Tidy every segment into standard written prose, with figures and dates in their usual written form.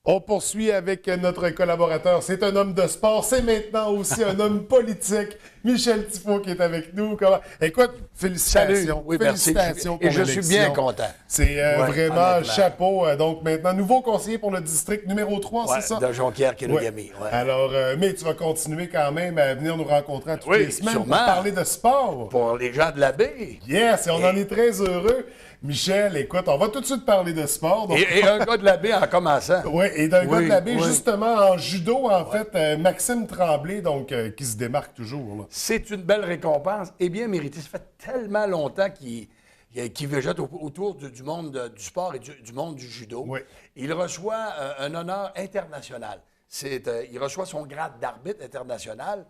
On poursuit avec notre collaborateur. C'est un homme de sport. C'est maintenant aussi un homme politique. Michel Thifaut qui est avec nous. Écoute, félicitations. Salut. Oui, félicitations merci. Et je suis bien content. C'est vraiment honnêtement. chapeau. Donc maintenant, nouveau conseiller pour le district numéro 3, c'est ça? De Jonquière-Kenogami. Ouais. Alors, mais tu vas continuer quand même à venir nous rencontrer toutes les semaines sûrement. pour parler de sport. Pour les gens de la baie. Yes, et on en est très heureux. Michel, écoute, on va tout de suite parler de sport. Donc... Et un gars de la baie en commençant. Oui, et d'un gars de la baie, oui. justement, en judo, en fait, Maxime Tremblay, donc, qui se démarque toujours. Là. C'est une belle récompense et bien méritée. Ça fait tellement longtemps qu'il végète autour du monde du sport et du monde du judo. Oui. Il reçoit un honneur international. Il reçoit son grade d'arbitre international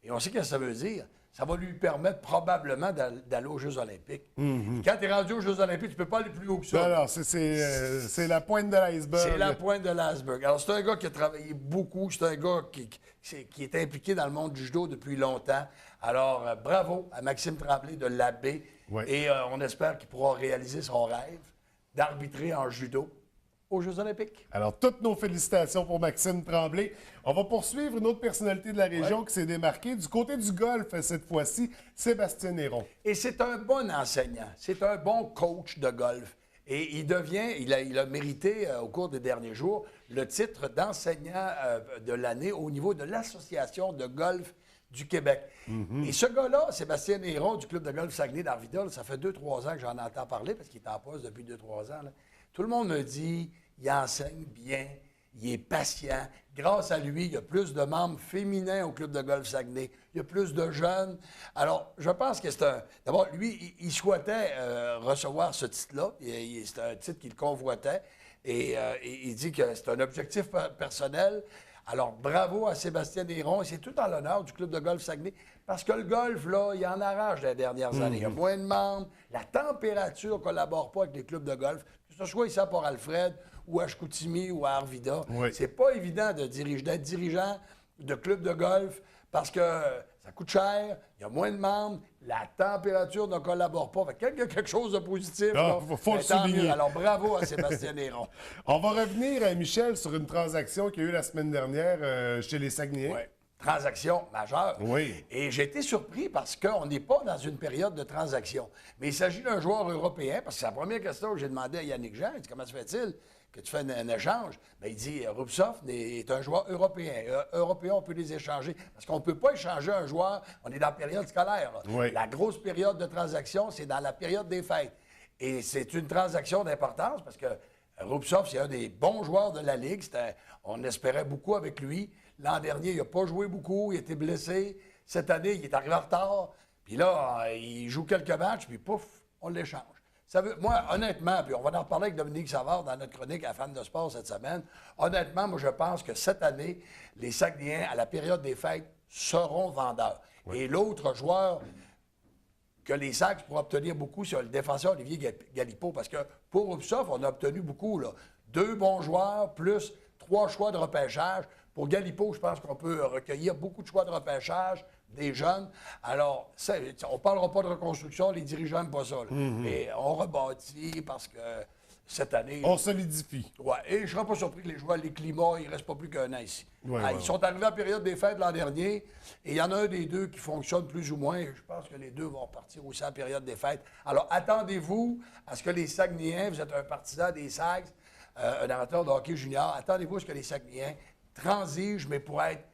et on sait ce que ça veut dire. Ça va lui permettre probablement d'aller aux Jeux olympiques. Mm-hmm. Quand tu es rendu aux Jeux olympiques, tu ne peux pas aller plus haut que ça. Non, c'est la pointe de l'iceberg. C'est la pointe de l'iceberg. Alors, c'est un gars qui a travaillé beaucoup. C'est un gars qui est impliqué dans le monde du judo depuis longtemps. Alors, bravo à Maxime Tremblay de l'Abbé. Oui. Et on espère qu'il pourra réaliser son rêve d'arbitrer en judo aux Jeux olympiques. Alors, toutes nos félicitations pour Maxime Tremblay. On va poursuivre une autre personnalité de la région qui s'est démarquée. Du côté du golf, cette fois-ci, Sébastien Néron. Et c'est un bon enseignant. C'est un bon coach de golf. Et il a mérité au cours des derniers jours le titre d'enseignant de l'année au niveau de l'Association de golf du Québec. Mm-hmm. Et ce gars-là, Sébastien Néron du club de golf Saguenay d'Arvida, ça fait 2-3 ans que j'en entends parler parce qu'il est en poste depuis 2-3 ans. Là. Tout le monde me dit, il enseigne bien, il est patient. Grâce à lui, il y a plus de membres féminins au club de golf Saguenay. Il y a plus de jeunes. Alors, je pense que c'est un... D'abord, lui, il souhaitait recevoir ce titre-là. C'est un titre qu'il convoitait. Et il dit que c'est un objectif personnel. Alors, bravo à Sébastien Néron. C'est tout en l'honneur du club de golf Saguenay. Parce que le golf, là, il en arrache les dernières années. Il y a moins de membres. La température ne collabore pas avec les clubs de golf. Que ce soit ici à Port-Alfred ou à Chicoutimi ou à Arvida. Oui. C'est pas évident d'être dirigeant de club de golf parce que ça coûte cher, il y a moins de membres, la température ne collabore pas. Fait qu'il y a quelque chose de positif. Faut le souligner. Mieux. Alors, bravo à Sébastien Néron. On va revenir, Michel, sur une transaction qu'il y a eu la semaine dernière chez les Saguenayens. Oui. Transaction majeure. Oui. Et j'ai été surpris parce qu'on n'est pas dans une période de transaction. Mais il s'agit d'un joueur européen, parce que c'est la première question que j'ai demandé à Yannick Jean. Il dit, comment se fait-il que tu fais un échange? Bien, il dit, Rubsoft est un joueur européen. Européen, on peut les échanger. Parce qu'on ne peut pas échanger un joueur, on est dans la période scolaire. Là. Oui. La grosse période de transaction, c'est dans la période des fêtes. Et c'est une transaction d'importance parce que Rubsoft, c'est un des bons joueurs de la Ligue. On espérait beaucoup avec lui. L'an dernier, il n'a pas joué beaucoup, il a été blessé. Cette année, il est arrivé en retard. Puis là, il joue quelques matchs, puis pouf, on l'échange. Moi, honnêtement, puis on va en reparler avec Dominique Savard dans notre chronique à Fans de sport cette semaine. Honnêtement, moi, je pense que cette année, les Saguenayens, à la période des fêtes, seront vendeurs. Oui. Et l'autre joueur que les Sacs pourront obtenir beaucoup, c'est le défenseur Olivier Galipeau. Parce que pour Ubisoft, on a obtenu beaucoup. Là. 2 bons joueurs, plus 3 choix de repêchage. Pour Galipeau, je pense qu'on peut recueillir beaucoup de choix de repêchage, des jeunes. Alors, on ne parlera pas de reconstruction, les dirigeants n'aiment pas ça. Mais on rebâtit parce que cette année... On solidifie. Oui, et je ne serais pas surpris que les joueurs, les climats, il ne reste pas plus qu'un an ici. Ils sont arrivés à la période des fêtes l'an dernier, et il y en a un des deux qui fonctionne plus ou moins. Et je pense que les deux vont repartir aussi à la période des fêtes. Alors, attendez-vous à ce que les Saguenayens, vous êtes un partisan des Sags, un amateur de hockey junior, attendez-vous à ce que les Saguenayens transigent, mais pour être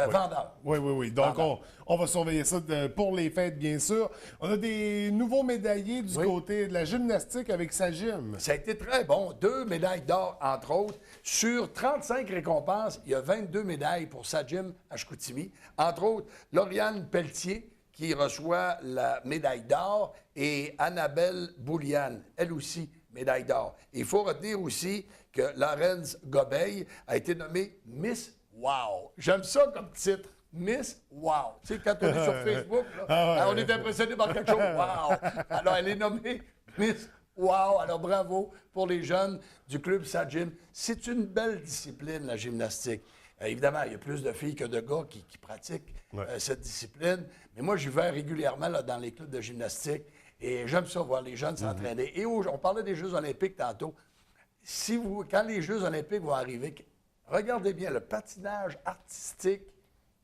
vendeurs. Oui. Donc, on va surveiller ça pour les fêtes, bien sûr. On a des nouveaux médaillés du côté de la gymnastique avec sa gym. Ça a été très bon. 2 médailles d'or, entre autres. Sur 35 récompenses, il y a 22 médailles pour sa gym à Chicoutimi. Entre autres, Lauriane Pelletier, qui reçoit la médaille d'or, et Annabelle Bouliane, elle aussi, médaille d'or. Il faut retenir aussi que Laurence Gobeil a été nommée Miss Wow. J'aime ça comme titre. Miss Wow. Tu sais, quand on est sur Facebook, là, on est impressionné par quelque chose. Wow. Alors, elle est nommée Miss Wow. Alors, bravo pour les jeunes du club Sa-Gym. C'est une belle discipline, la gymnastique. Évidemment, il y a plus de filles que de gars qui pratiquent cette discipline. Mais moi, j'y vais régulièrement là, dans les clubs de gymnastique. Et j'aime ça, voir les jeunes s'entraîner. Et on parlait des Jeux olympiques tantôt. quand les Jeux olympiques vont arriver, regardez bien le patinage artistique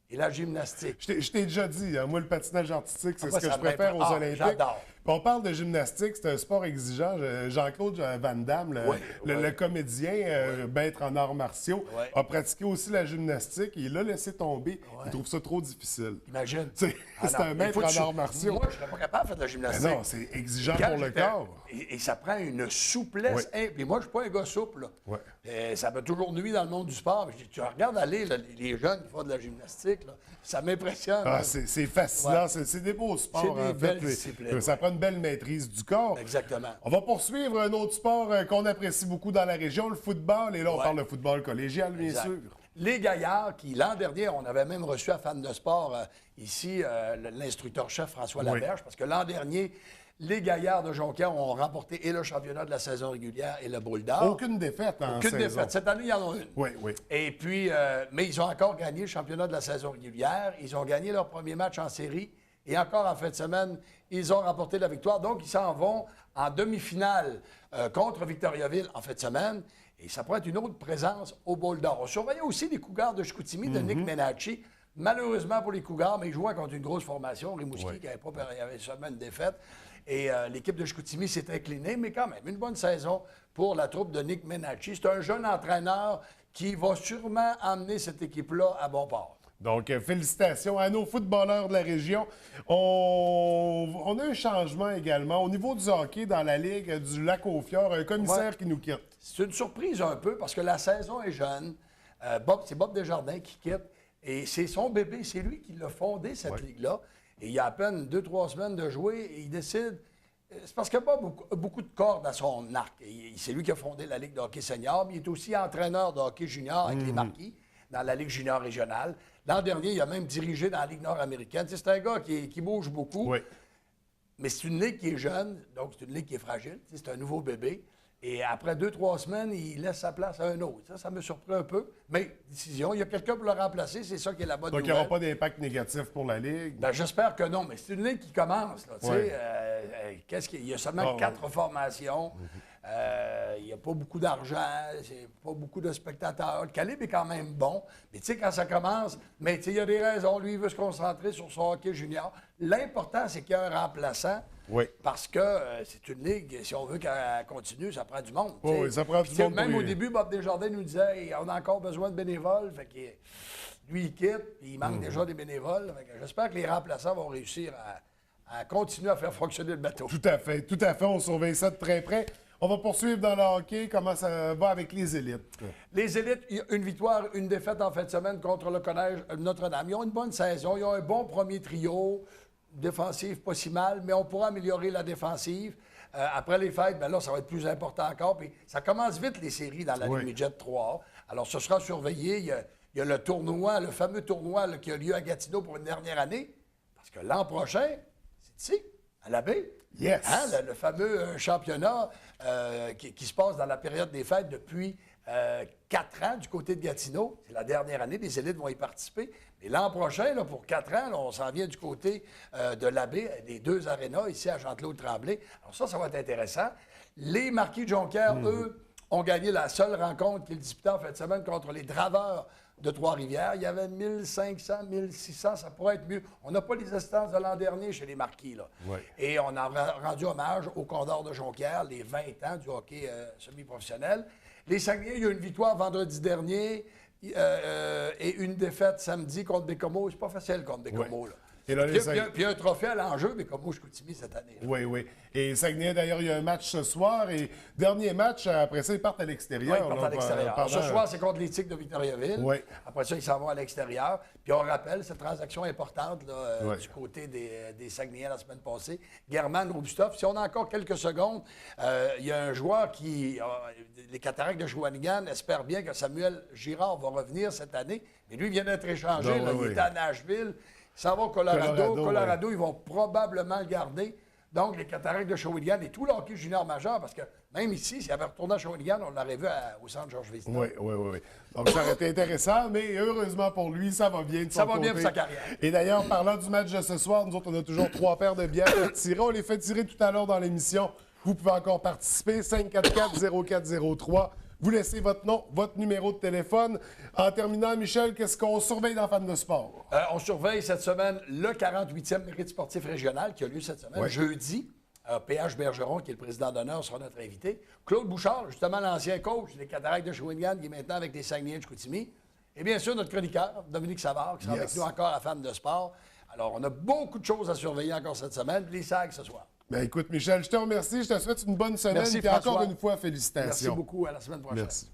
et la gymnastique. Je t'ai déjà dit, hein, moi, le patinage artistique, c'est Moi, ce que ça je préfère aux Olympiques. J'adore. Puis on parle de gymnastique, c'est un sport exigeant. Jean-Claude Van Damme, le comédien, maître en arts martiaux, a pratiqué aussi la gymnastique et il l'a laissé tomber. Il trouve ça trop difficile. Imagine. C'est un maître en arts martiaux. Moi, je ne serais pas capable de faire de la gymnastique. Non, c'est exigeant pour le corps. Et ça prend une souplesse. Puis moi, je ne suis pas un gars souple. Ça m'a toujours nuit dans le monde du sport. Tu regardes aller les jeunes qui font de la gymnastique, là, ça m'impressionne. C'est fascinant. C'est des beaux sports. C'est des belles disciplines. Ça prend une belle maîtrise du corps. Exactement. On va poursuivre un autre sport qu'on apprécie beaucoup dans la région, le football. Et là, on parle de football collégial, bien sûr. Les Gaillards, qui l'an dernier, on avait même reçu à Fan de sport ici l'instructeur-chef François Laberge, parce que l'an dernier, les Gaillards de Jonquière ont remporté et le championnat de la saison régulière et le Boule d'or. Aucune défaite en Aucune saison. défaite. Cette année, il y en a une. Oui. Et puis, mais ils ont encore gagné le championnat de la saison régulière. Ils ont gagné leur premier match en série. Et encore en fin de semaine, ils ont remporté la victoire. Donc, ils s'en vont en demi-finale contre Victoriaville en fin de semaine. Et ça pourrait être une autre présence au Boule d'or. On surveillait aussi les Cougars de Chicoutimi de Nick Menacci. Malheureusement pour les Cougars, mais ils jouaient contre une grosse formation, Rimouski, qui avait seulement une défaite. Et l'équipe de Chicoutimi s'est inclinée, mais quand même, une bonne saison pour la troupe de Nick Menacci. C'est un jeune entraîneur qui va sûrement emmener cette équipe-là à bon port. Donc, félicitations à nos footballeurs de la région. On a un changement également au niveau du hockey dans la Ligue du Lac-aux-Fjords, un commissaire qui nous quitte. C'est une surprise un peu parce que la saison est jeune. C'est Bob Desjardins qui quitte et c'est son bébé. C'est lui qui l'a fondé, cette ligue-là. Et il y a à peine 2-3 semaines de jouer et il décide... C'est parce qu'il n'y a pas beaucoup de cordes à son arc. C'est lui qui a fondé la Ligue de hockey senior, mais il est aussi entraîneur de hockey junior avec les Marquis dans la Ligue junior régionale. L'an dernier, il a même dirigé dans la Ligue nord-américaine. C'est un gars qui bouge beaucoup. Mais c'est une ligue qui est jeune, donc c'est une ligue qui est fragile. C'est un nouveau bébé. Et après 2-3 semaines, il laisse sa place à un autre. Ça me surprend un peu. Mais décision, il y a quelqu'un pour le remplacer. C'est ça qui est la bonne nouvelle. Donc, il n'y aura pas d'impact négatif pour la Ligue? Ben, j'espère que non. Mais c'est une ligue qui commence. Là, il y a seulement 4 formations. Il n'y a pas beaucoup d'argent, c'est pas beaucoup de spectateurs. Le calibre est quand même bon, mais tu sais, quand ça commence, mais tu sais, il y a des raisons. Lui, il veut se concentrer sur son hockey junior. L'important, c'est qu'il y a un remplaçant, parce que c'est une ligue, si on veut qu'elle continue, ça prend du monde. Oui, ça prend du monde. Même au début, Bob Desjardins nous disait hey, on a encore besoin de bénévoles. Fait que lui, il quitte, puis il manque déjà des bénévoles. J'espère que les remplaçants vont réussir à continuer à faire fonctionner le bateau. Tout à fait. On surveille ça de très près. On va poursuivre dans le hockey. Comment ça va avec les élites? Les élites, une victoire, une défaite en fin de semaine contre le Collège Notre-Dame. Ils ont une bonne saison. Ils ont un bon premier trio. Défensif, pas si mal, mais on pourra améliorer la défensive. Après les fêtes, bien là, ça va être plus important encore. Puis ça commence vite, les séries, dans la Ligue Midget 3A. Alors, ce sera surveillé. Il y a le tournoi, le fameux tournoi là, qui a lieu à Gatineau pour une dernière année. Parce que l'an prochain, c'est ici, à la baie. Yes! Hein, le fameux championnat qui se passe dans la période des fêtes depuis 4 ans du côté de Gatineau. C'est la dernière année, les élites vont y participer. Mais l'an prochain, là, pour 4 ans, là, on s'en vient du côté de la baie, des 2 arénas ici à Jean-Claude-Tremblay. Alors ça va être intéressant. Les Marquis de Jonquière, eux, ont gagné la seule rencontre qu'ils disputaient en fin de semaine contre les Draveurs de Trois-Rivières. Il y avait 1500, 1600, ça pourrait être mieux. On n'a pas les assistances de l'an dernier chez les Marquis, là. Et on a rendu hommage aux Condors de Jonquière, les 20 ans du hockey semi-professionnel. Les Saguenay, il y a eu une victoire vendredi dernier et une défaite samedi contre Bécomo. C'est pas facile contre Bécomo, là. Et là, puis un trophée à l'enjeu, mais comme moi, je continue cette année. Là. Oui. Et Saguenay, d'ailleurs, il y a un match ce soir. Et dernier match, après ça, ils partent à l'extérieur. Oui, ils partent à l'extérieur. Ce soir, c'est contre les Tigres de Victoriaville. Après ça, ils s'en vont à l'extérieur. Puis on rappelle cette transaction importante là, du côté des Saguenayens la semaine passée. German Roubstov. Si on a encore quelques secondes, il y a un joueur qui... les Cataractes de Shawinigan espèrent bien que Samuel Girard va revenir cette année. Mais lui, il vient d'être échangé. Il est à Nashville. Ça va au Colorado, ils vont probablement le garder. Donc, les Cataractes de Shawinigan et tout le hockey junior majeur, parce que même ici, s'il avait retourné à Shawinigan, on l'aurait vu au centre Georges Vézina. Oui. Donc, ça aurait été intéressant, mais heureusement pour lui, ça va bien de son côté. Ça va bien pour sa carrière. Et d'ailleurs, parlant du match de ce soir, nous autres, on a toujours 3 paires de bières à tirer. On les fait tirer tout à l'heure dans l'émission. Vous pouvez encore participer. 544-0403. Vous laissez votre nom, votre numéro de téléphone. En terminant, Michel, qu'est-ce qu'on surveille dans Fans de sport? On surveille cette semaine le 48e mérite sportif régional qui a lieu cette semaine, jeudi. PH Bergeron, qui est le président d'honneur, sera notre invité. Claude Bouchard, justement l'ancien coach des Cataractes de Shawinigan, qui est maintenant avec les Saguenayens de Chicoutimi. Et bien sûr, notre chroniqueur, Dominique Savard, qui sera avec nous encore à Fans de sport. Alors, on a beaucoup de choses à surveiller encore cette semaine. Puis les SAG ce soir. Bien, écoute, Michel, je te remercie. Je te souhaite une bonne semaine. Merci, et encore une fois, félicitations. Merci beaucoup. À la semaine prochaine. Merci.